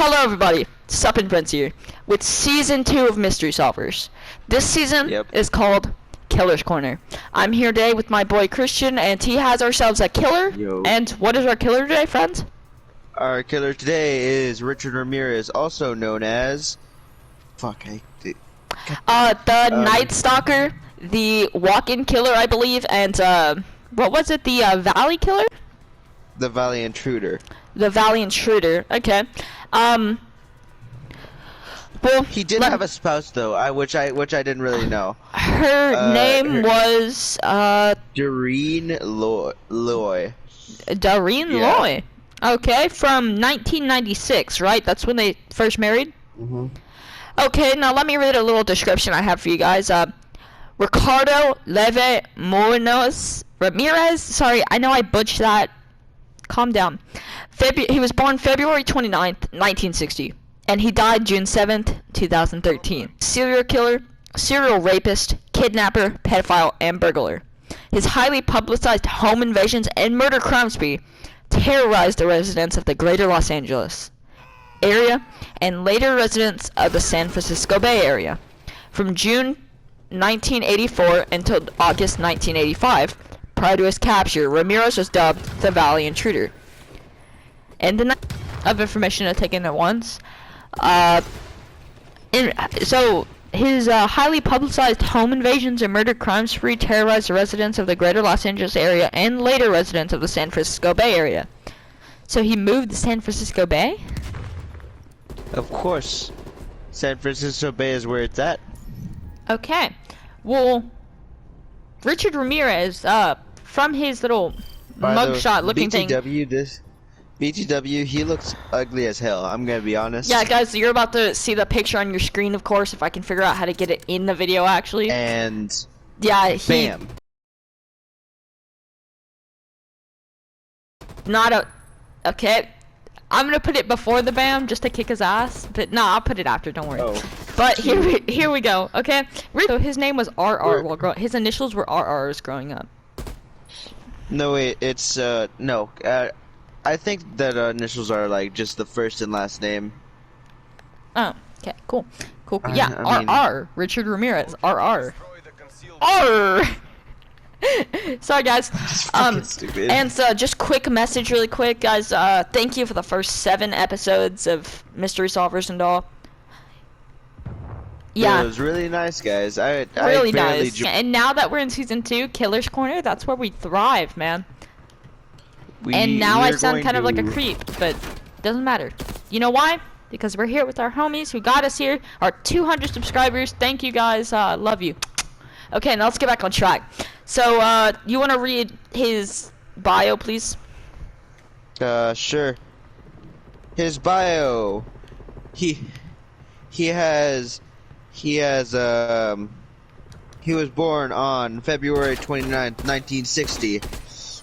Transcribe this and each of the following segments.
Hello everybody, Sup and Prince here, with Season 2 of Mystery Solvers. This season is called Killer's Corner. I'm here today with my boy Christian, and he has ourselves a killer. Yo. And what is our killer today, friends? Our killer today is Richard Ramirez, also known as... the Night Stalker, the walk-in killer, I believe, and, what was it, the, Valley Killer? The Valley Intruder. The Valley Intruder, okay. Well, he did have a spouse though, which I didn't really know. Her name was Doreen Loy. Doreen Loy. Okay, from 1996, right? That's when they first married? Mm-hmm. Okay, now let me read a little description I have for you guys. Ricardo Leve Munoz Ramirez. Sorry, I know I butchered that. Calm down. He was born February 29th, 1960, and he died June 7th, 2013. Serial killer, serial rapist, kidnapper, pedophile, and burglar. His highly publicized home invasions and murder crime spree terrorized the residents of the greater Los Angeles area and later residents of the San Francisco Bay Area. From June 1984 until August 1985, prior to his capture, Ramirez was dubbed the Valley Intruder. And the night of information are taken at once. So his highly publicized home invasions and murder crime spree terrorized the residents of the greater Los Angeles area and later residents of the San Francisco Bay Area. So he moved to San Francisco Bay? Of course. San Francisco Bay is where it's at. Okay. Well, Richard Ramirez, from his little mugshot looking thing. BTW, he looks ugly as hell, I'm gonna be honest. Yeah, guys, you're about to see the picture on your screen, of course, if I can figure out how to get it in the video, actually. And... yeah, bam. Okay. I'm gonna put it before the bam, just to kick his ass. But, no, I'll put it after, don't worry. Oh. But here we go, okay? So his name was RR, his initials were RRs growing up. No, wait, it's, no. I think that initials are like just the first and last name. Oh, okay, cool. Yeah, RR, Richard Ramirez, RR. R. Sorry, guys. Stupid. And so, just quick message, really quick, guys. Thank you for the first 7 episodes of Mystery Solvers and all. Yeah, it was really nice, guys. really nice. And now that we're in season 2, Killer's Corner, that's where we thrive, man. And now I sound kind of like a creep, but doesn't matter. You know why? Because we're here with our homies who got us here, our 200 subscribers. Thank you guys, love you. Okay, now let's get back on track. So, you want to read his bio, please? Sure. His bio. He was born on February 29th, 1960.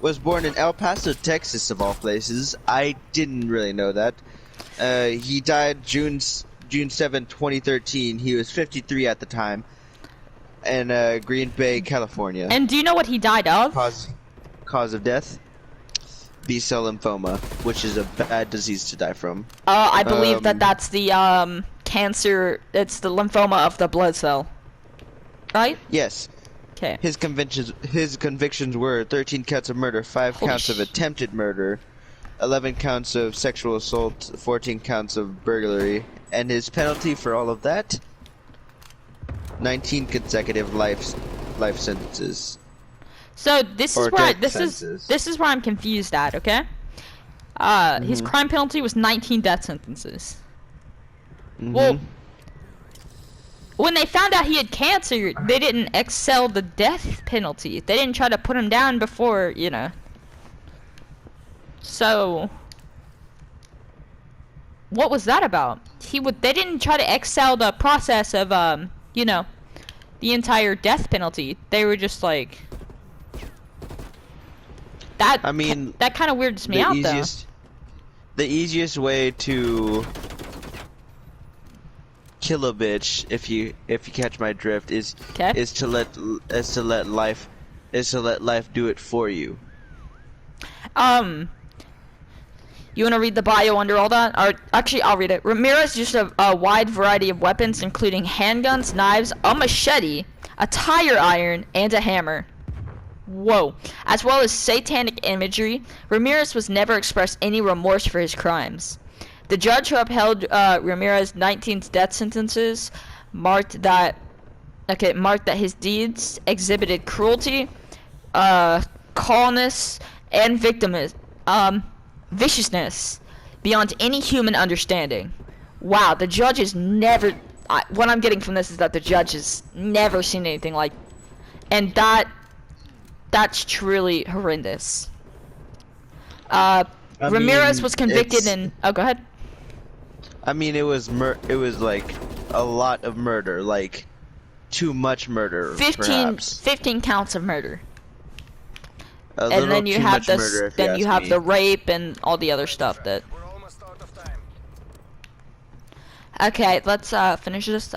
Was born in El Paso, Texas, of all places. I didn't really know that. He died June 7, 2013. He was 53 at the time. In Green Bay, California. And do you know what he died of? Cause of death? B-cell lymphoma, which is a bad disease to die from. I believe that's the cancer. It's the lymphoma of the blood cell. Right? Yes. Okay. His convictions were 13 counts of murder, 5 counts of attempted murder, 11 counts of sexual assault, 14 counts of burglary, and his penalty for all of that, 19 consecutive life sentences. So this is where I'm confused at, okay? His crime penalty was 19 death sentences. Well, when they found out he had cancer, they didn't excel the death penalty. They didn't try to put him down before, you know. So, what was that about? They didn't try to excel the process of, you know, the entire death penalty. They were just like, that. I mean, that kind of weirds me out, though. The easiest way to kill a bitch, if you catch my drift, is to let life do it for you. You want to read the bio under all that? Or actually, I'll read it. Ramirez used a wide variety of weapons, including handguns, knives, a machete, a tire iron, and a hammer. Whoa. As well as satanic imagery, Ramirez was never expressed any remorse for his crimes. The judge who upheld Ramirez's 19 death sentences marked that his deeds exhibited cruelty, coldness, and viciousness beyond any human understanding. Wow, the judge has never... what I'm getting from this is that the judge has never seen anything like... And that's truly horrendous. Ramirez was convicted in... Oh, go ahead. I mean, it was like a lot of murder, like too much murder. 15 counts of murder. And then you have the rape and all the other stuff that... Okay, let's finish this.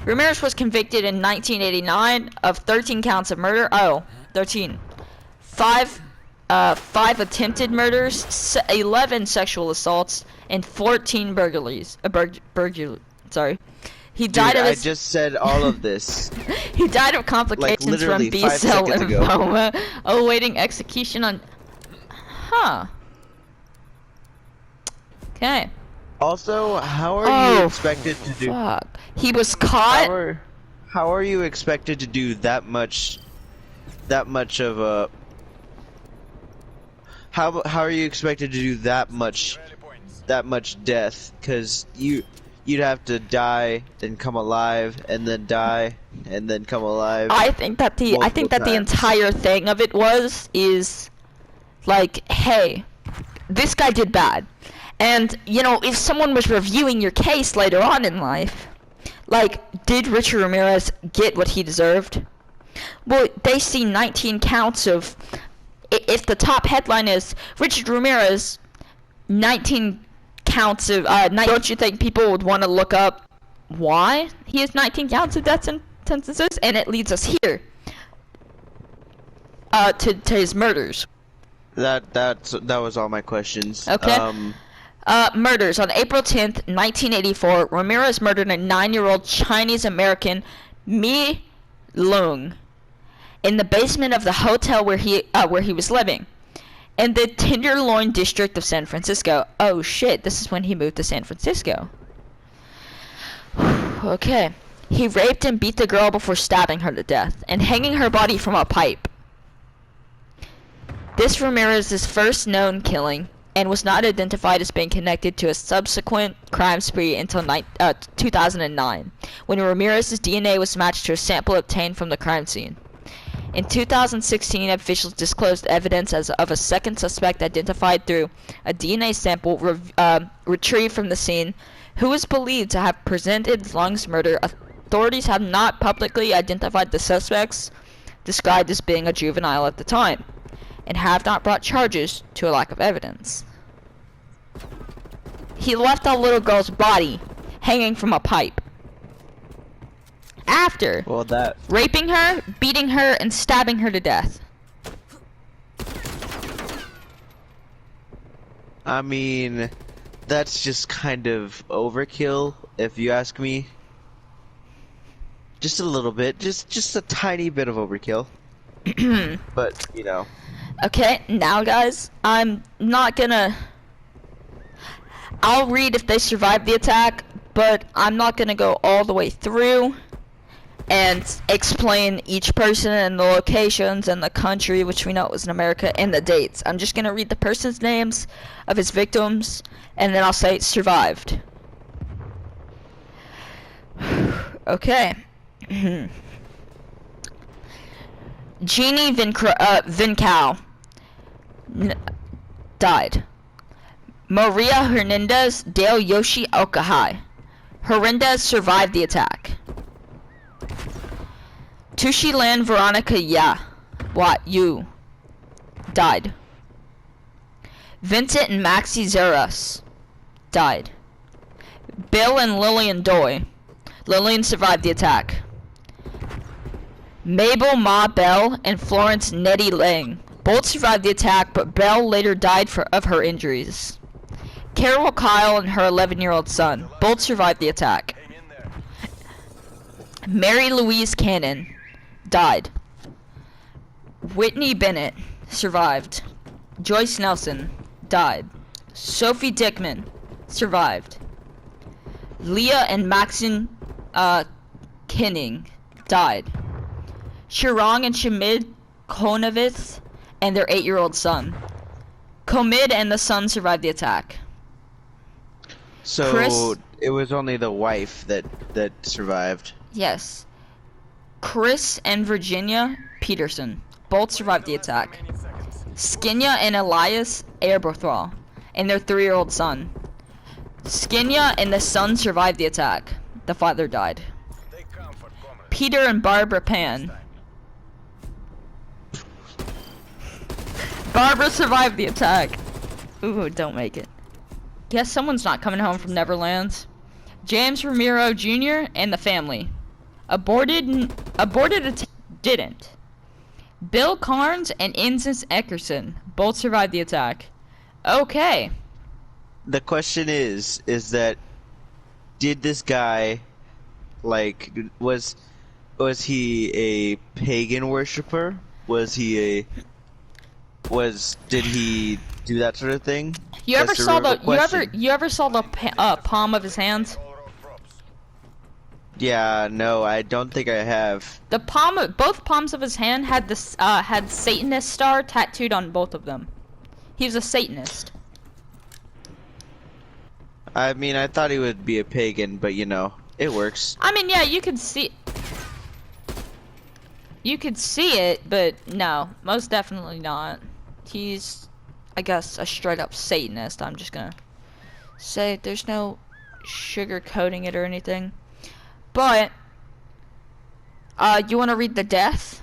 Ramirez was convicted in 1989 of 13 counts of murder. 13. 5 attempted murders, 11 sexual assaults, and 14 burglaries. Sorry. He died of I just said all of this. He died of complications from B-cell lymphoma, awaiting execution on... Huh. Okay. Also, how are you expected to do... Fuck. He was caught... How are you expected to do that much of a... How are you expected to do that much death? Because you'd have to die, then come alive, and then die, and then come alive. I think that the entire thing of it is like, hey, this guy did bad. And, you know, if someone was reviewing your case later on in life, like, did Richard Ramirez get what he deserved? Well, they see 19 counts of... If the top headline is, Richard Ramirez, 19 counts of... don't you think people would want to look up why he has 19 counts of death sentences? And it leads us here. To his murders. That was all my questions. Okay. Murders. On April 10th, 1984, Ramirez murdered a 9-year-old Chinese-American Mi Lung in the basement of the hotel where he was living in the Tenderloin district of San Francisco. Oh shit, this is when he moved to San Francisco. Okay. He raped and beat the girl before stabbing her to death and hanging her body from a pipe. This Ramirez's first known killing, and was not identified as being connected to a subsequent crime spree until 2009, when Ramirez's DNA was matched to a sample obtained from the crime scene. In 2016, officials disclosed evidence of a second suspect identified through a DNA sample retrieved from the scene, who is believed to have presented Lung's murder. Authorities have not publicly identified the suspects, described as being a juvenile at the time, and have not brought charges to a lack of evidence. He left a little girl's body hanging from a pipe. After raping her, beating her, and stabbing her to death. I mean, that's just kind of overkill, if you ask me. Just a little bit, just a tiny bit of overkill. But, you know. Okay, now guys, I'm not gonna... I'll read if they survived the attack, but I'm not gonna go all the way through and explain each person and the locations and the country, which we know it was in America, and the dates. I'm just gonna read the person's names of his victims, and then I'll say survived. Okay. Jeannie Vincal died. Maria Hernandez Dale Yoshi Okahai. Hernandez survived the attack. Tushilan Veronica Yu died. Vincent and Maxie Zeras died. Bill and Lillian Doi. Lillian survived the attack. Mabel Ma Bell and Florence Nettie Lang both survived the attack, but Bell later died of her injuries. Carol Kyle and her 11-year-old son both survived the attack. Mary Louise Cannon died. Whitney Bennett survived. Joyce Nelson died. Sophie Dickman survived. Leah and Maxine Kinning died. Shirang and Shamid Konovitz and their 8-year-old son. Komid and the son survived the attack. So Chris, it was only the wife that survived. yes. Chris and Virginia Peterson both survived the attack. Skinya and Elias Aberthal and their 3-year-old son. Skinya and the son survived the attack. The father died. Peter and Barbara Pan. Barbara survived the attack. Ooh, don't make it. Guess someone's not coming home from Neverlands. James Ramiro Jr. and the family. Aborted didn't. Bill Carnes and Instance Eckerson both survived the attack. Okay. The question is that did this guy, like, was he a pagan worshiper? Did he do that sort of thing? You ever saw the palm of his hands? Yeah, no, I don't think I have. Both palms of his hand had this had Satanist star tattooed on both of them. He was a Satanist. I mean, I thought he would be a pagan, but you know, it works. I mean, yeah, you could see it, but no, most definitely not. He's, I guess, a straight up Satanist. I'm just gonna say there's no sugarcoating it or anything. But you want to read the death?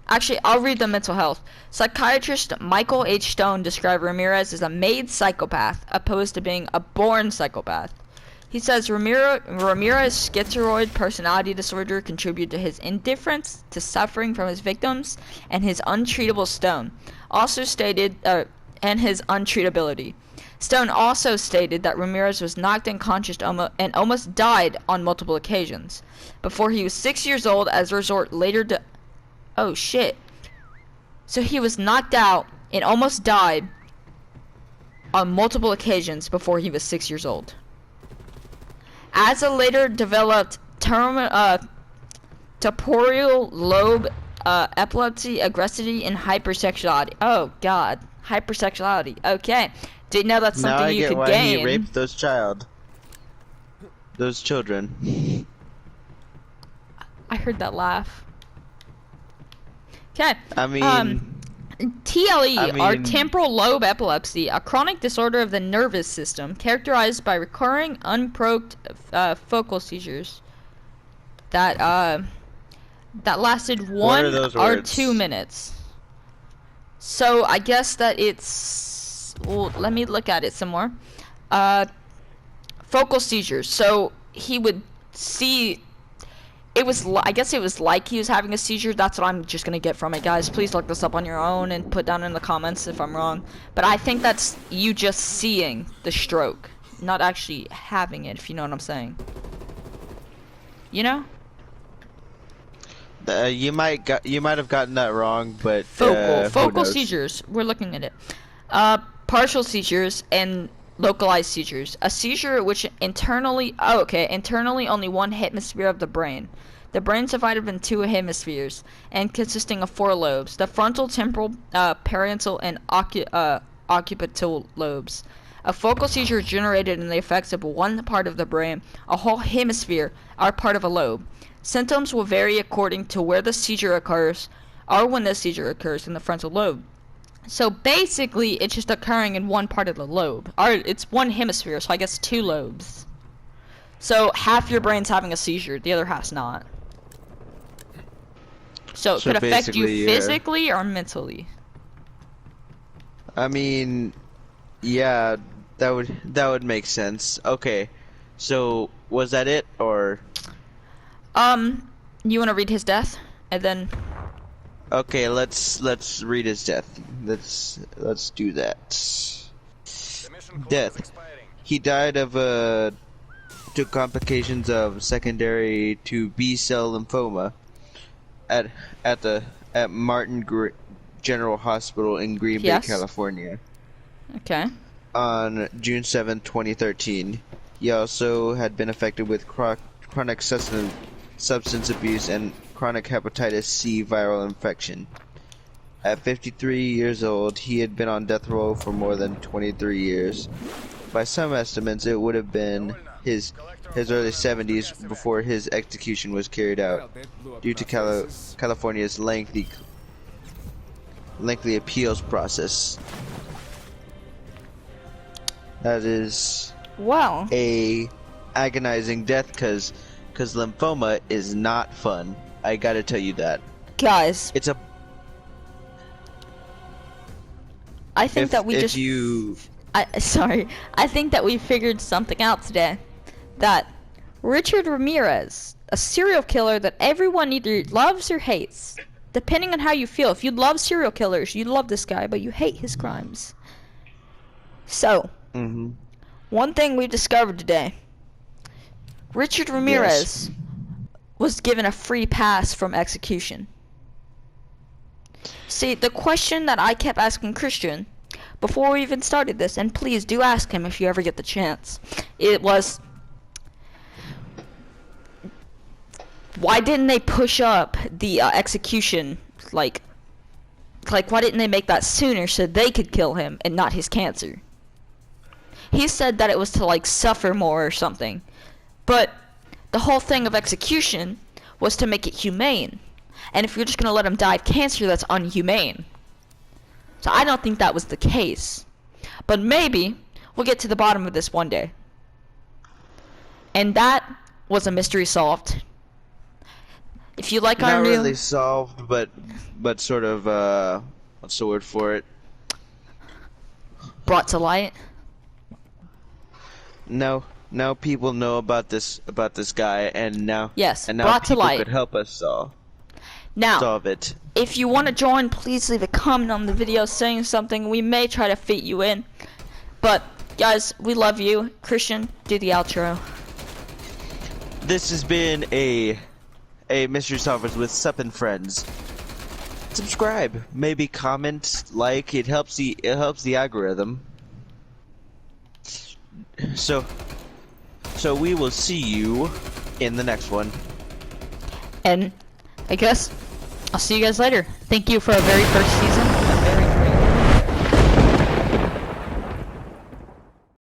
Actually, I'll read the mental health. Psychiatrist Michael H. Stone described Ramirez as a made psychopath, opposed to being a born psychopath. He says Ramirez's schizoid personality disorder contributed to his indifference to suffering from his victims and his untreatable stone. Also stated, and his untreatability. Stone also stated that Ramirez was knocked unconscious and almost died on multiple occasions. Before he was 6 years old, as a resort later to... Oh, shit. So he was knocked out and almost died on multiple occasions before he was 6 years old. As a later developed temporal lobe epilepsy, aggressivity, and hypersexuality. Oh, God. Hypersexuality. Okay. Didn't know that's something you could gain. Now I get why he raped those children. I heard that laugh. Okay. I mean... TLE, or temporal lobe epilepsy, a chronic disorder of the nervous system characterized by recurring unprovoked focal seizures that lasted 1 or 2 minutes. So I guess that it's... Well, let me look at it some more. Focal seizures. So he would see... I guess it was like he was having a seizure. That's what I'm just gonna get from it, guys. Please look this up on your own and put down in the comments if I'm wrong. But I think that's you just seeing the stroke, not actually having it, if you know what I'm saying. You know? You might have gotten that wrong, but focal seizures. We're looking at it. Partial seizures and localized seizures. A seizure which internally only one hemisphere of the brain. The brain is divided into 2 hemispheres and consisting of 4 lobes: the frontal, temporal, parietal, and occipital lobes. A focal seizure is generated in the effects of one part of the brain. A whole hemisphere are part of a lobe. Symptoms will vary according to where the seizure occurs or when the seizure occurs in the frontal lobe. So basically, it's just occurring in one part of the lobe. Or it's one hemisphere, so I guess 2 lobes. So half your brain's having a seizure, the other half's not. So it could affect you physically or mentally. I mean, yeah, that would make sense. Okay, so was that it, or? You want to read his death, and then? Okay, let's read his death. Let's do that. Death. he died of to complications of secondary to B-cell lymphoma at General Hospital in Green Bay, Yes. California, Okay. on June 7, 2013. He also had been affected with chronic substance abuse and chronic hepatitis C viral infection. At 53 years old, he had been on death row for more than 23 years. By some estimates, it would have been his early 70s before his execution was carried out, due to California's lengthy appeals process. That is Well, a agonizing death, cause lymphoma is not fun. I gotta tell you that. guys, It's a I think if, that we if just you I think that we figured something out today. That Richard Ramirez, a serial killer that everyone either loves or hates, depending on how you feel. If you love serial killers, you love this guy, but you hate his crimes. So, Mhm. one thing we discovered today. Richard Ramirez was given a free pass from execution. See, the question that I kept asking Christian before we even started this, and please do ask him if you ever get the chance, it was, why didn't they push up the execution, like why didn't they make that sooner so they could kill him and not his cancer? He said that it was to, like, suffer more or something. But the whole thing of execution was to make it humane. And if you're just going to let him die of cancer, that's unhumane. So I don't think that was the case. But maybe we'll get to the bottom of this one day. And that was a mystery solved. If you like our not new... really solved, but sort of what's the word for it? Brought to light. Now people know about this guy, and now Yes, and now brought to people light. could help us solve Now, it. if you want to join, please leave a comment on the video saying something. We may try to fit you in. But, guys, we love you. Christian, do the outro. This has been a Mystery Solvers with Sup and Friends. Subscribe, maybe comment, like. It helps the algorithm. So we will see you in the next one. And I guess I'll see you guys later. Thank you for our very first season.